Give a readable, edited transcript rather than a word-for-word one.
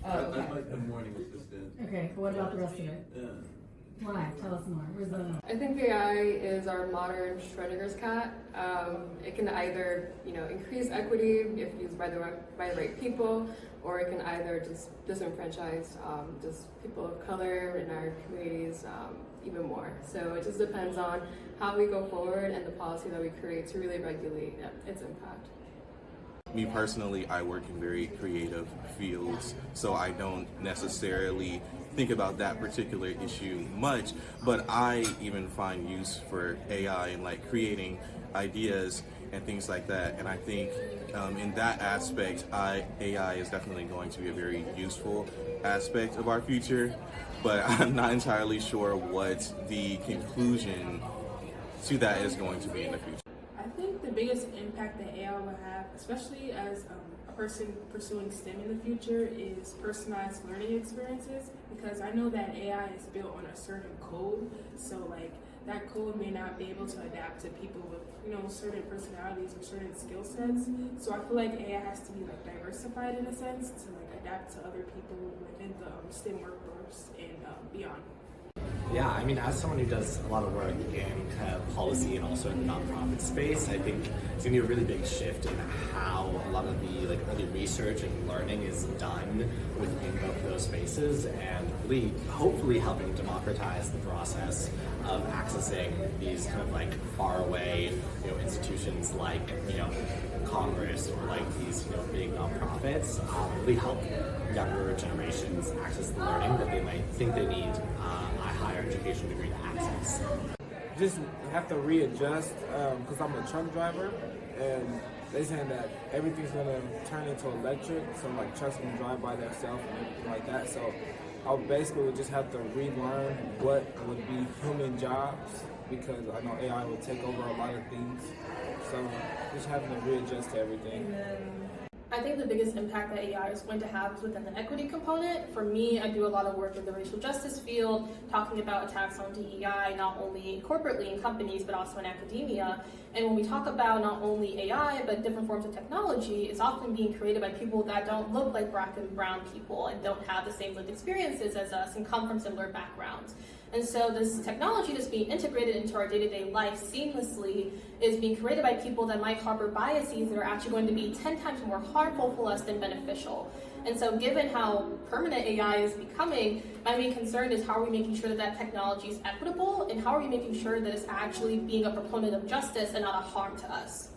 Oh, I okay. like the morning assistant. Okay, what about the rest of it? Yeah. Why? Tell us more. Where's the... I think AI is our modern Schrodinger's cat. It can either, increase equity if used by the right people, or it can either just disenfranchise just people of color in our communities even more. So it just depends on how we go forward and the policy that we create to really regulate its impact. Me personally, I work in very creative fields, so I don't necessarily think about that particular issue much, but I even find use for AI in like creating ideas and things like that. And I think in that aspect, AI is definitely going to be a very useful aspect of our future, but I'm not entirely sure what the conclusion to that is going to be in the future. I think the biggest impact that AI will have, especially as a person pursuing STEM in the future, is personalized learning experiences, because I know that AI is built on a certain code, so like that code may not be able to adapt to people with certain personalities or certain skill sets. So I feel like AI has to be like diversified in a sense to like adapt to other people within the STEM workforce and beyond. Yeah, I mean, as someone who does a lot of work in kind of policy and also in the nonprofit space, I think it's going to be a really big shift in how a lot of the early research and learning is done within both of those spaces, and really hopefully helping democratize the process of accessing these kind of far away institutions like Congress or these big nonprofits. Really help younger generations access the learning that they might think they need a higher education degree to access. Just have to readjust because I'm a truck driver, and they saying that everything's gonna turn into electric, so trucks can drive by themselves and everything like that. So I basically would just have to relearn what would be human jobs, because I know AI will take over a lot of things. So just having to readjust to everything. I think the biggest impact that AI is going to have is within the equity component. For me, I do a lot of work in the racial justice field, talking about attacks on DEI, not only corporately in companies, but also in academia. And when we talk about not only AI, but different forms of technology, it's often being created by people that don't look like Black and brown people and don't have the same lived experiences as us and come from similar backgrounds. And so this technology that's being integrated into our day-to-day life seamlessly is being created by people that might harbor biases that are actually going to be 10 times more harmful for us than beneficial. And so given how permanent AI is becoming, my main concern is how are we making sure that that technology is equitable, and how are we making sure that it's actually being a proponent of justice and not a harm to us.